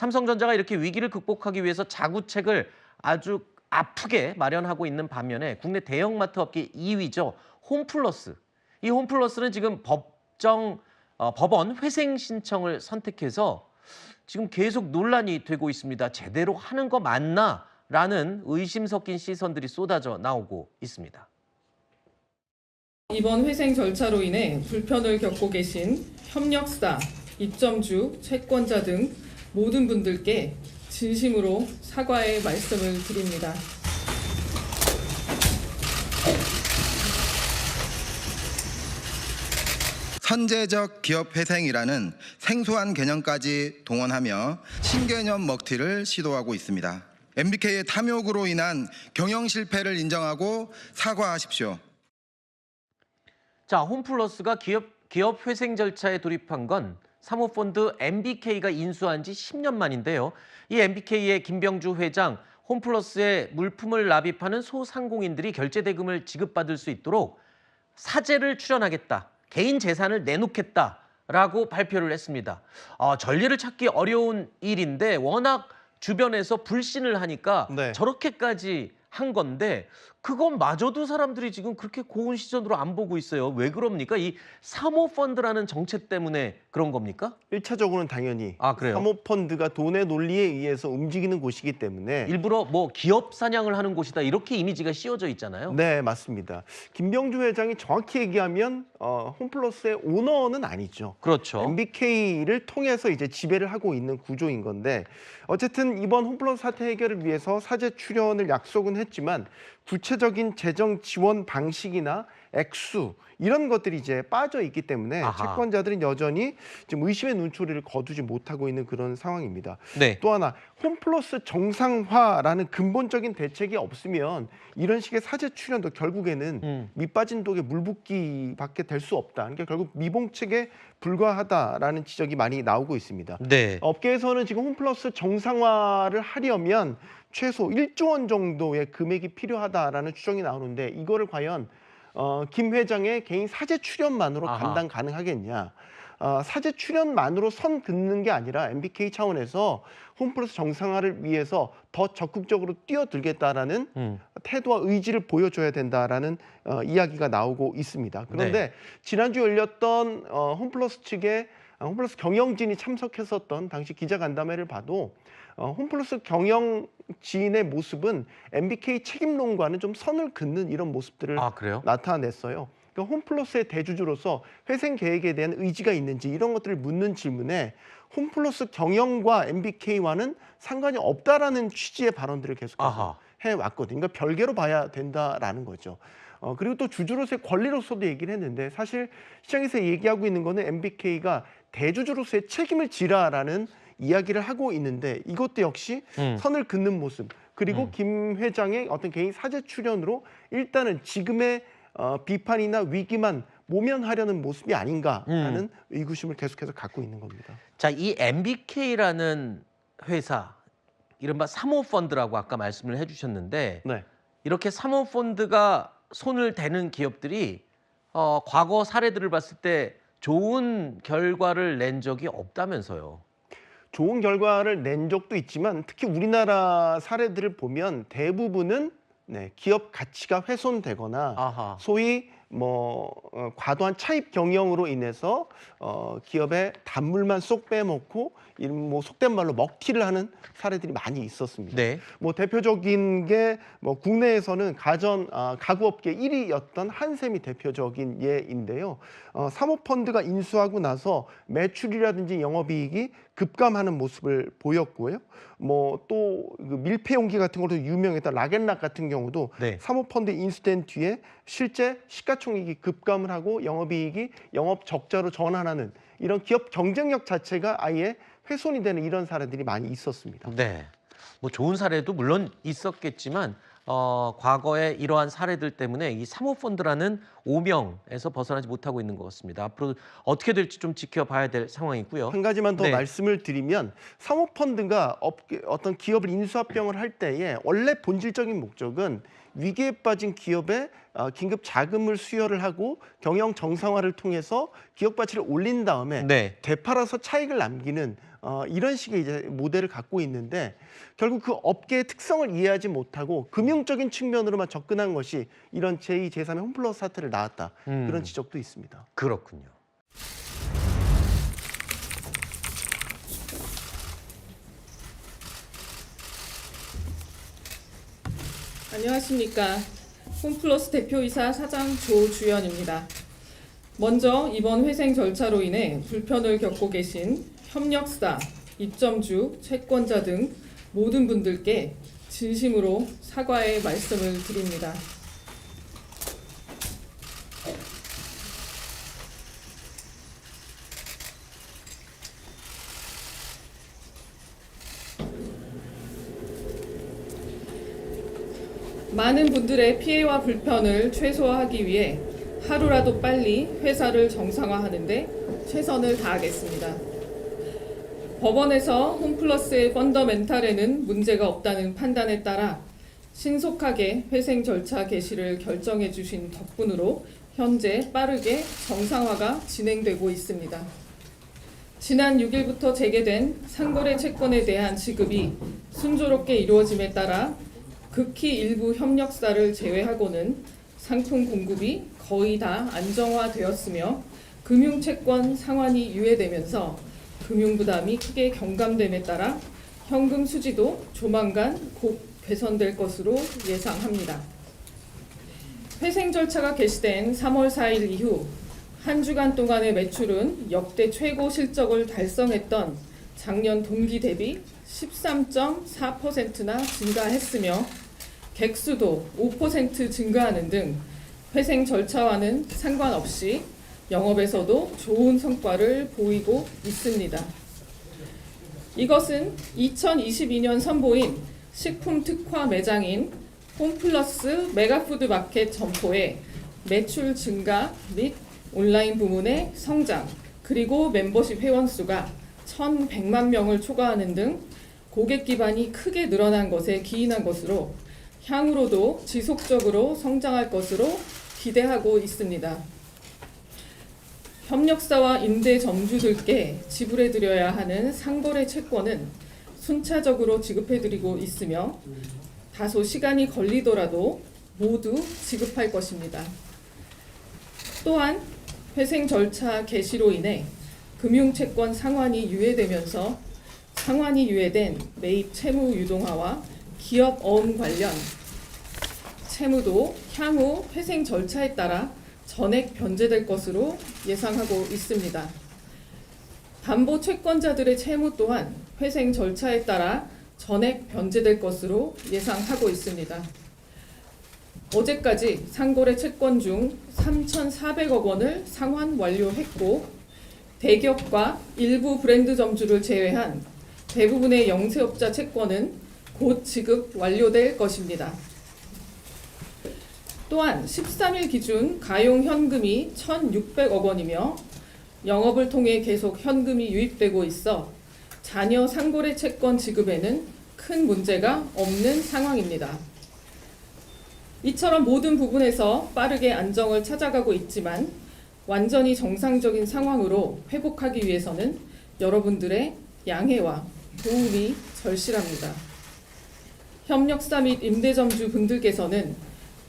삼성전자가 이렇게 위기를 극복하기 위해서 자구책을 아주 아프게 마련하고 있는 반면에 국내 대형마트 업계 2위죠. 홈플러스. 이 홈플러스는 지금 법원 회생 신청을 선택해서 지금 계속 논란이 되고 있습니다. 제대로 하는 거 맞나? 라는 의심 섞인 시선들이 쏟아져 나오고 있습니다. 이번 회생 절차로 인해 불편을 겪고 계신 협력사, 입점주, 채권자 등 모든 분들께 진심으로 사과의 말씀을 드립니다. 선제적 기업 회생이라는 생소한 개념까지 동원하며 신개념 먹튀를 시도하고 있습니다. MBK의 탐욕으로 인한 경영 실패를 인정하고 사과하십시오. 자, 홈플러스가 기업 회생 절차에 돌입한 건 사모펀드 MBK가 인수한 지 10년 만인데요. 이 MBK의 김병주 회장, 홈플러스에 물품을 납입하는 소상공인들이 결제 대금을 지급받을 수 있도록 사재를 출연하겠다, 개인 재산을 내놓겠다라고 발표를 했습니다. 전례를 찾기 어려운 일인데 워낙 주변에서 불신을 하니까 저렇게까지 한 건데 그것마저도 사람들이 지금 그렇게 고운 시선으로 안 보고 있어요. 왜 그럽니까? 이 사모펀드라는 정책 때문에 그런 겁니까? 1차적으로는 당연히 그래요? 사모펀드가 돈의 논리에 의해서 움직이는 곳이기 때문에 일부러 뭐 기업 사냥을 하는 곳이다 이렇게 이미지가 씌워져 있잖아요. 네, 맞습니다. 김병주 회장이 정확히 얘기하면 홈플러스의 오너는 아니죠. 그렇죠. MBK를 통해서 이제 지배를 하고 있는 구조인 건데 어쨌든 이번 홈플러스 사태 해결을 위해서 사재 출연을 약속은 했지만 구체적인 재정 지원 방식이나 액수 이런 것들이 이제 빠져 있기 때문에 채권자들은 여전히 지금 의심의 눈초리를 거두지 못하고 있는 그런 상황입니다. 네. 또 하나 홈플러스 정상화라는 근본적인 대책이 없으면 이런 식의 사재 출연도 결국에는 밑빠진 독에 물 붓기밖에 될 수 없다. 그러니까 결국 미봉책에 불과하다라는 지적이 많이 나오고 있습니다. 네. 업계에서는 지금 홈플러스 정상화를 하려면 최소 1조 원 정도의 금액이 필요하다라는 추정이 나오는데 이거를 과연 김 회장의 개인 사재 출연만으로 감당 가능하겠냐. 사재 출연만으로 선 긋는 게 아니라 MBK 차원에서 홈플러스 정상화를 위해서 더 적극적으로 뛰어들겠다라는 태도와 의지를 보여줘야 된다라는 이야기가 나오고 있습니다. 그런데 지난주 열렸던 홈플러스 측의 홈플러스 경영진이 참석했었던 당시 기자간담회를 봐도 홈플러스 경영진의 모습은 MBK 책임론과는 좀 선을 긋는 이런 모습들을 나타냈어요. 그러니까 홈플러스의 대주주로서 회생 계획에 대한 의지가 있는지 이런 것들을 묻는 질문에 홈플러스 경영과 MBK와는 상관이 없다라는 취지의 발언들을 계속해서 해왔거든요. 그러니까 별개로 봐야 된다라는 거죠. 그리고 또 주주로서의 권리로서도 얘기를 했는데 사실 시장에서 얘기하고 있는 거는 MBK가 대주주로서의 책임을 지라라는 이야기를 하고 있는데 이것도 역시 선을 긋는 모습 그리고 김 회장의 어떤 개인 사재 출연으로 일단은 지금의 비판이나 위기만 모면하려는 모습이 아닌가라는 의구심을 계속해서 갖고 있는 겁니다. 자, 이 MBK라는 회사, 이른바 사모펀드라고 아까 말씀을 해주셨는데 이렇게 사모펀드가 손을 대는 기업들이 과거 사례들을 봤을 때 좋은 결과를 낸 적이 없다면서요. 좋은 결과를 낸 적도 있지만 특히 우리나라 사례들을 보면 대부분은 기업 가치가 훼손되거나 소위 과도한 차입 경영으로 인해서 기업의 단물만 쏙 빼먹고 속된 말로 먹튀를 하는 사례들이 많이 있었습니다. 대표적인 게 국내에서는 가구업계 1위였던 한샘이 대표적인 예인데요. 사모펀드가 인수하고 나서 매출이라든지 영업이익이 급감하는 모습을 보였고요. 또 밀폐용기 같은 것도 유명했던 락앤락 같은 경우도 사모펀드 인수된 뒤에 실제 시가총액이 급감을 하고 영업이익이 영업 적자로 전환하는 이런 기업 경쟁력 자체가 아예 훼손이 되는 이런 사례들이 많이 있었습니다. 네, 좋은 사례도 물론 있었겠지만 과거에 이러한 사례들 때문에 이 사모펀드라는 오명에서 벗어나지 못하고 있는 것 같습니다. 앞으로 어떻게 될지 좀 지켜봐야 될 상황이고요. 한 가지만 더 말씀을 드리면 사모펀드가 어떤 기업을 인수합병을 할 때에 원래 본질적인 목적은 위기에 빠진 기업에 긴급 자금을 수여를 하고 경영 정상화를 통해서 기업 가치를 올린 다음에 되팔아서 차익을 남기는 이런 식의 이제 모델을 갖고 있는데 결국 그 업계의 특성을 이해하지 못하고 금융적인 측면으로만 접근한 것이 이런 제2, 제3의 홈플러스 사태를 낳았다. 그런 지적도 있습니다. 그렇군요. 안녕하십니까. 홈플러스 대표이사 사장 조주연입니다. 먼저 이번 회생 절차로 인해 불편을 겪고 계신 협력사, 입점주, 채권자 등 모든 분들께 진심으로 사과의 말씀을 드립니다. 많은 분들의 피해와 불편을 최소화하기 위해 하루라도 빨리 회사를 정상화하는 데 최선을 다하겠습니다. 법원에서 홈플러스의 펀더멘탈에는 문제가 없다는 판단에 따라 신속하게 회생 절차 개시를 결정해 주신 덕분으로 현재 빠르게 정상화가 진행되고 있습니다. 지난 6일부터 재개된 상거래 채권에 대한 지급이 순조롭게 이루어짐에 따라 극히 일부 협력사를 제외하고는 상품 공급이 거의 다 안정화되었으며 금융채권 상환이 유예되면서 금융부담이 크게 경감됨에 따라 현금 수지도 조만간 곧 개선될 것으로 예상합니다. 회생 절차가 개시된 3월 4일 이후 한 주간 동안의 매출은 역대 최고 실적을 달성했던 작년 동기 대비 13.4%나 증가했으며 객수도 5% 증가하는 등 회생 절차와는 상관없이 영업에서도 좋은 성과를 보이고 있습니다. 이것은 2022년 선보인 식품 특화 매장인 홈플러스 메가푸드 마켓 점포의 매출 증가 및 온라인 부문의 성장, 그리고 멤버십 회원 수가 1,100만 명을 초과하는 등 고객 기반이 크게 늘어난 것에 기인한 것으로 향후로도 지속적으로 성장할 것으로 기대하고 있습니다. 협력사와 임대 점주들께 지불해드려야 하는 상거래 채권은 순차적으로 지급해드리고 있으며 다소 시간이 걸리더라도 모두 지급할 것입니다. 또한 회생 절차 개시로 인해 금융채권 상환이 유예되면서 상환이 유예된 매입 채무 유동화와 기업 어음 관련 채무도 향후 회생 절차에 따라 전액 변제될 것으로 예상하고 있습니다. 담보 채권자들의 채무 또한 회생 절차에 따라 전액 변제될 것으로 예상하고 있습니다. 어제까지 상거래 채권 중 3,400억 원을 상환 완료했고 대기업과 일부 브랜드 점주를 제외한 대부분의 영세업자 채권은 곧 지급 완료될 것입니다. 또한 13일 기준 가용 현금이 1,600억 원이며 영업을 통해 계속 현금이 유입되고 있어 자녀 상거래 채권 지급에는 큰 문제가 없는 상황입니다. 이처럼 모든 부분에서 빠르게 안정을 찾아가고 있지만 완전히 정상적인 상황으로 회복하기 위해서는 여러분들의 양해와 도움이 절실합니다. 협력사 및 임대점주 분들께서는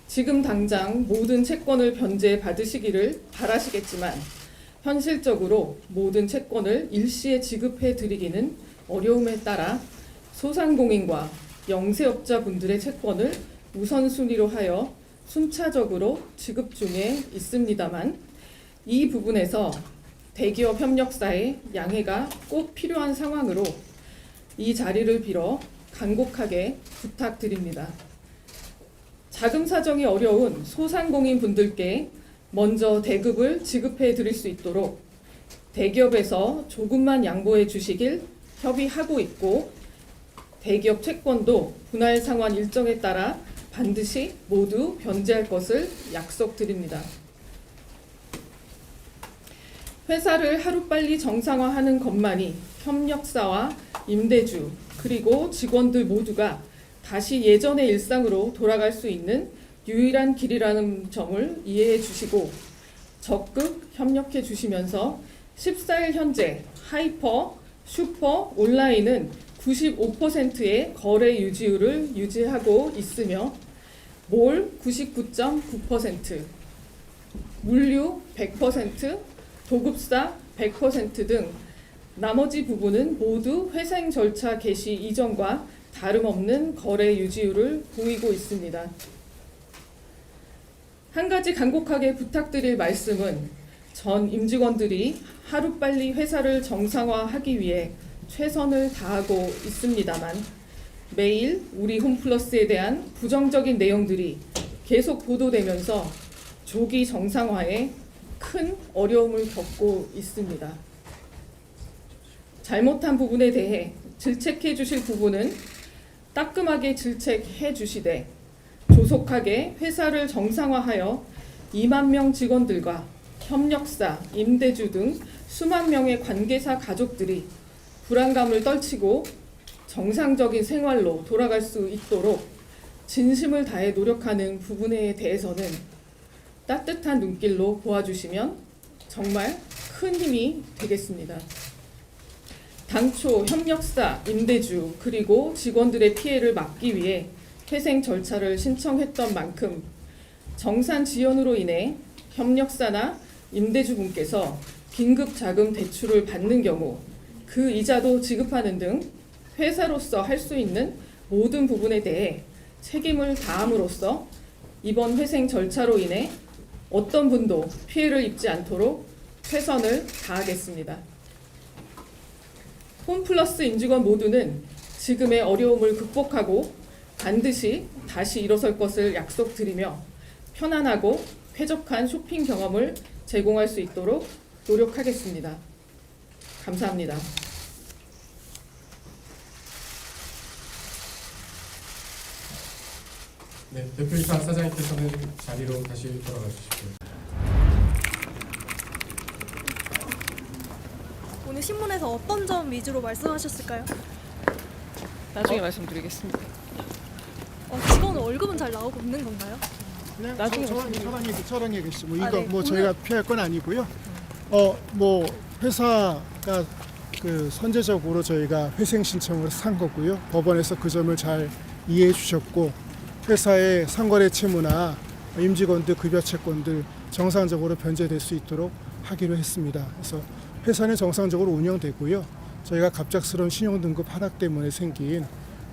지금 당장 모든 채권을 변제 받으시기를 바라시겠지만 현실적으로 모든 채권을 일시에 지급해 드리기는 어려움에 따라 소상공인과 영세업자 분들의 채권을 우선순위로 하여 순차적으로 지급 중에 있습니다만 이 부분에서 대기업 협력사의 양해가 꼭 필요한 상황으로 이 자리를 빌어 간곡하게 부탁드립니다. 자금 사정이 어려운 소상공인 분들께 먼저 대급을 지급해 드릴 수 있도록 대기업에서 조금만 양보해 주시길 협의하고 있고 대기업 채권도 분할 상환 일정에 따라 반드시 모두 변제할 것을 약속드립니다. 회사를 하루빨리 정상화하는 것만이 협력사와 임대주 그리고 직원들 모두가 다시 예전의 일상으로 돌아갈 수 있는 유일한 길이라는 점을 이해해 주시고 적극 협력해 주시면서 14일 현재 하이퍼 슈퍼, 온라인은 95%의 거래 유지율을 유지하고 있으며 몰 99.9%, 물류 100%, 도급사 100% 등 나머지 부분은 모두 회생 절차 개시 이전과 다름없는 거래 유지율을 보이고 있습니다. 한 가지 간곡하게 부탁드릴 말씀은 전 임직원들이 하루빨리 회사를 정상화하기 위해 최선을 다하고 있습니다만 매일 우리 홈플러스에 대한 부정적인 내용들이 계속 보도되면서 조기 정상화에 큰 어려움을 겪고 있습니다. 잘못한 부분에 대해 질책해 주실 부분은 따끔하게 질책해 주시되 조속하게 회사를 정상화하여 2만 명 직원들과 협력사, 임대주 등 수만 명의 관계사 가족들이 불안감을 떨치고 정상적인 생활로 돌아갈 수 있도록 진심을 다해 노력하는 부분에 대해서는 따뜻한 눈길로 보아주시면 정말 큰 힘이 되겠습니다. 당초 협력사, 임대주 그리고 직원들의 피해를 막기 위해 회생 절차를 신청했던 만큼 정산 지연으로 인해 협력사나 임대주분께서 긴급 자금 대출을 받는 경우 그 이자도 지급하는 등 회사로서 할 수 있는 모든 부분에 대해 책임을 다함으로써 이번 회생 절차로 인해 어떤 분도 피해를 입지 않도록 최선을 다하겠습니다. 홈플러스 임직원 모두는 지금의 어려움을 극복하고 반드시 다시 일어설 것을 약속드리며 편안하고 쾌적한 쇼핑 경험을 제공할 수 있도록 노력하겠습니다. 감사합니다. 네, 대표이사 사장님께서는 자리로 다시 돌아가 주십시오. 오늘 신문에서 어떤 점 위주로 말씀하셨을까요? 나중에 말씀드리겠습니다. 직원 월급은 잘 나오고 있는 건가요? 나중에 저랑 얘기했죠. 뭐 아, 이거 네. 뭐 저희가 피할 건 아니고요. 뭐 회사가 그 선제적으로 저희가 회생 신청을 산 거고요. 법원에서 그 점을 잘 이해해 주셨고 회사의 상거래 채무나 임직원들 급여 채권들 정상적으로 변제될 수 있도록 하기로 했습니다. 그래서 회사는 정상적으로 운영되고요. 저희가 갑작스러운 신용등급 하락 때문에 생긴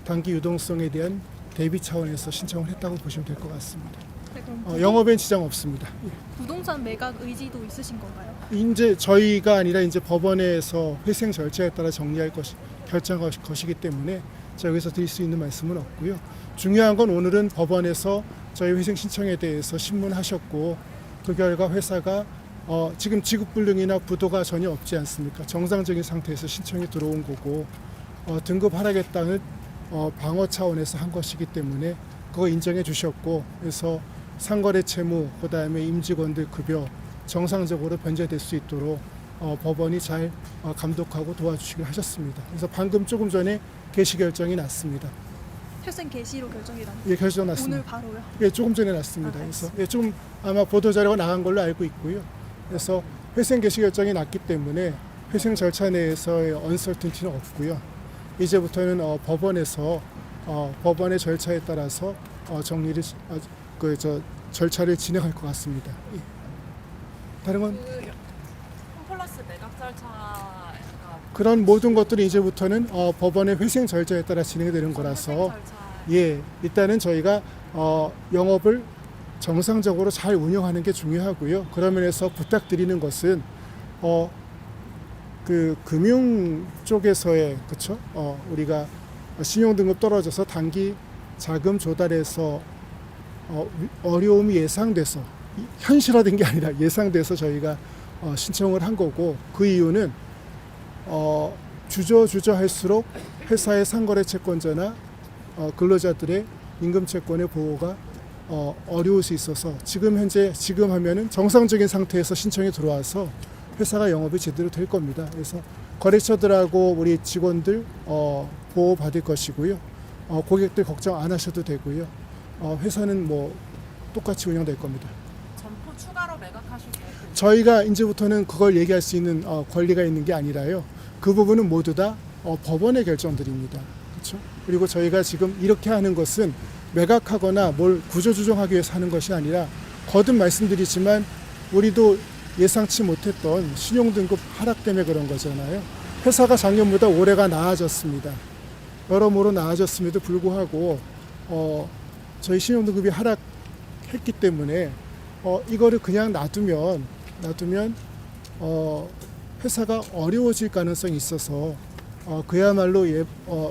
단기 유동성에 대한 대비 차원에서 신청을 했다고 보시면 될 것 같습니다. 네, 그럼 영업엔 지장 없습니다. 부동산 매각 의지도 있으신 건가요? 이제 저희가 아니라 이제 법원에서 회생 절차에 따라 정리할 결정할 것이기 때문에 제가 여기서 드릴 수 있는 말씀은 없고요. 중요한 건 오늘은 법원에서 저희 회생 신청에 대해서 신문하셨고 그 결과 회사가 지금 지급불능이나 부도가 전혀 없지 않습니까? 정상적인 상태에서 신청이 들어온 거고 등급 하락했다는 방어 차원에서 한 것이기 때문에 그거 인정해 주셨고 그래서 상거래 채무 그다음에 임직원들 급여 정상적으로 변제될 수 있도록 법원이 잘 감독하고 도와주시기로 하셨습니다. 그래서 방금 조금 전에 개시 결정이 났습니다. 회생 개시로 결정이 났나요? 예, 결정 났습니다. 오늘 바로요? 예, 조금 전에 났습니다. 그래서 예, 조금 아마 보도 자료가 나간 걸로 알고 있고요. 그래서 회생 개시 결정이 났기 때문에 회생 절차 내에서의 언설튼티는 없고요. 이제부터는 법원에서 법원의 절차에 따라서 정리를 절차를 진행할 것 같습니다. 예. 다른 건 홈플러스 매각 절차가 그런 모든 것들이 이제부터는 법원의 회생 절차에 따라 진행되는 거라서 절차 예, 일단은 저희가 영업을 정상적으로 잘 운영하는 게 중요하고요. 그런 면에서 부탁드리는 것은 그 금융 쪽에서의 그쵸? 우리가 신용등급 떨어져서 단기 자금 조달에서 어려움이 예상돼서 현실화된 게 아니라 예상돼서 저희가 신청을 한 거고 그 이유는 주저할수록 회사의 상거래 채권자나 근로자들의 임금 채권의 보호가 어려울 수 있어서 지금 하면은 정상적인 상태에서 신청이 들어와서 회사가 영업이 제대로 될 겁니다. 그래서 거래처들하고 우리 직원들 보호 받을 것이고요. 고객들 걱정 안 하셔도 되고요. 회사는 뭐 똑같이 운영될 겁니다. 점포 추가로 매각하실 계획 저희가 이제부터는 그걸 얘기할 수 있는 권리가 있는 게 아니라요. 그 부분은 모두 다 법원의 결정들입니다. 그렇죠? 그리고 저희가 지금 이렇게 하는 것은 매각하거나 뭘 구조조정하기 위해서 하는 것이 아니라 거듭 말씀드리지만 우리도 예상치 못했던 신용등급 하락 때문에 그런 거잖아요. 회사가 작년보다 올해가 나아졌습니다. 여러모로 나아졌음에도 불구하고 저희 신용등급이 하락했기 때문에 이거를 그냥 놔두면 회사가 어려워질 가능성이 있어서 그야말로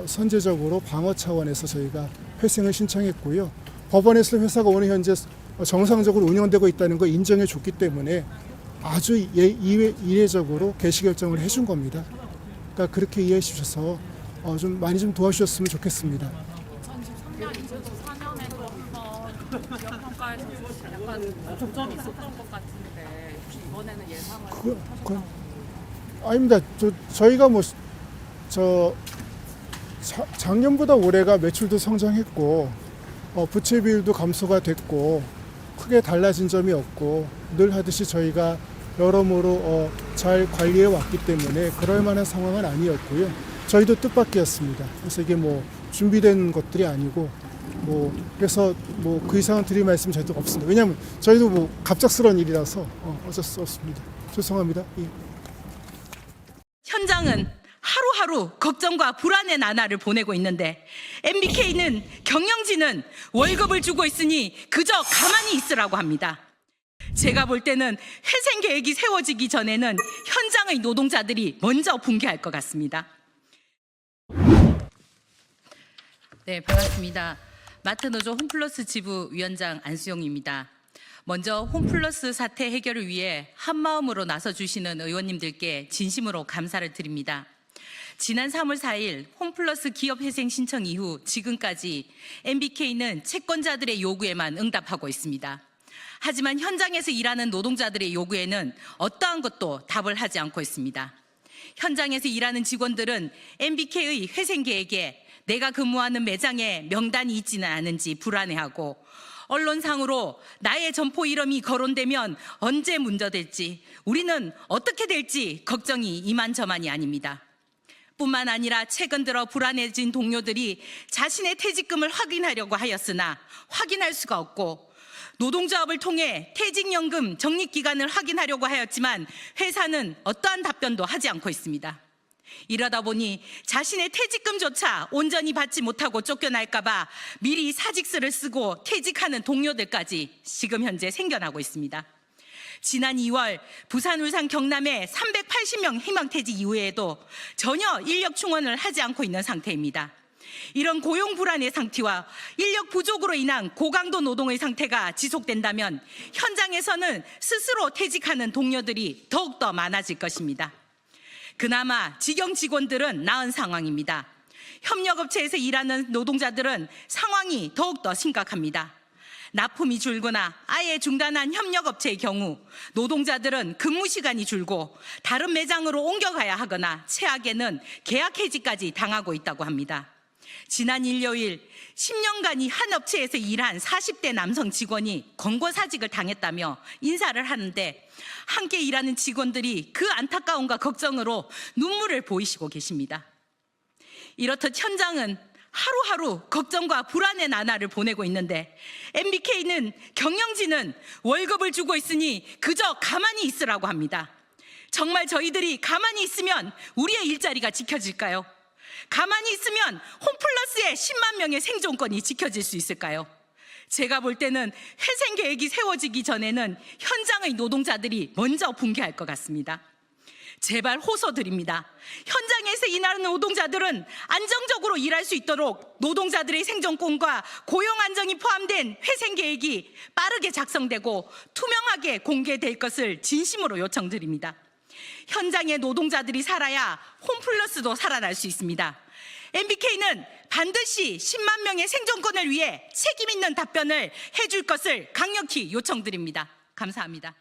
선제적으로 방어 차원에서 저희가 회생을 신청했고요. 법원에서 회사가 오늘 현재 정상적으로 운영되고 있다는 걸 인정해 줬기 때문에 아주 이례적으로 개시 결정을 해준 겁니다. 그러니까 그렇게 이해해 주셔서 좀 많이 좀 도와주셨으면 좋겠습니다. 2013년, 2014년에도 한번 기업평가에서 약간 조점이 있었던 것 같은데 혹시 이번에는 예상을 하셨나요? 아닙니다. 저희가 작년보다 올해가 매출도 성장했고 부채 비율도 감소가 됐고 크게 달라진 점이 없고 늘 하듯이 저희가 여러모로 잘 관리해 왔기 때문에 그럴 만한 상황은 아니었고요. 저희도 뜻밖이었습니다. 그래서 이게 준비된 것들이 아니고 그래서 그 이상은 드릴 말씀 저희도 없습니다. 왜냐하면 저희도 갑작스러운 일이라서 어쩔 수 없습니다. 죄송합니다. 예. 현장은 하루하루 걱정과 불안의 나날을 보내고 있는데 MBK는 경영진은 월급을 주고 있으니 그저 가만히 있으라고 합니다. 제가 볼 때는 회생 계획이 세워지기 전에는 현장의 노동자들이 먼저 붕괴할 것 같습니다. 네, 반갑습니다. 마트노조 홈플러스 지부 위원장 안수영입니다. 먼저 홈플러스 사태 해결을 위해 한마음으로 나서주시는 의원님들께 진심으로 감사를 드립니다. 지난 3월 4일 홈플러스 기업회생 신청 이후 지금까지 MBK는 채권자들의 요구에만 응답하고 있습니다. 하지만 현장에서 일하는 노동자들의 요구에는 어떠한 것도 답을 하지 않고 있습니다. 현장에서 일하는 직원들은 MBK의 회생 계획에 내가 근무하는 매장에 명단이 있지는 않은지 불안해하고 언론상으로 나의 점포 이름이 거론되면 언제 문제될지 우리는 어떻게 될지 걱정이 이만저만이 아닙니다. 뿐만 아니라 최근 들어 불안해진 동료들이 자신의 퇴직금을 확인하려고 하였으나 확인할 수가 없고 노동조합을 통해 퇴직연금 적립기간을 확인하려고 하였지만 회사는 어떠한 답변도 하지 않고 있습니다. 이러다 보니 자신의 퇴직금조차 온전히 받지 못하고 쫓겨날까 봐 미리 사직서를 쓰고 퇴직하는 동료들까지 지금 현재 생겨나고 있습니다. 지난 2월 부산, 울산, 경남에 380명 희망퇴직 이후에도 전혀 인력 충원을 하지 않고 있는 상태입니다. 이런 고용 불안의 상태와 인력 부족으로 인한 고강도 노동의 상태가 지속된다면 현장에서는 스스로 퇴직하는 동료들이 더욱더 많아질 것입니다. 그나마 직영 직원들은 나은 상황입니다. 협력업체에서 일하는 노동자들은 상황이 더욱더 심각합니다. 납품이 줄거나 아예 중단한 협력업체의 경우 노동자들은 근무 시간이 줄고 다른 매장으로 옮겨가야 하거나 최악에는 계약 해지까지 당하고 있다고 합니다. 지난 일요일 10년간이 한 업체에서 일한 40대 남성 직원이 권고사직을 당했다며 인사를 하는데 함께 일하는 직원들이 그 안타까움과 걱정으로 눈물을 보이시고 계십니다. 이렇듯 현장은 하루하루 걱정과 불안의 나날을 보내고 있는데 MBK는 경영진은 월급을 주고 있으니 그저 가만히 있으라고 합니다. 정말 저희들이 가만히 있으면 우리의 일자리가 지켜질까요? 가만히 있으면 홈플러스의 10만 명의 생존권이 지켜질 수 있을까요? 제가 볼 때는 회생 계획이 세워지기 전에는 현장의 노동자들이 먼저 붕괴할 것 같습니다. 제발 호소드립니다. 현장에서 일하는 노동자들은 안정적으로 일할 수 있도록 노동자들의 생존권과 고용 안정이 포함된 회생 계획이 빠르게 작성되고 투명하게 공개될 것을 진심으로 요청드립니다. 현장의 노동자들이 살아야 홈플러스도 살아날 수 있습니다. MBK는 반드시 10만 명의 생존권을 위해 책임 있는 답변을 해줄 것을 강력히 요청드립니다. 감사합니다.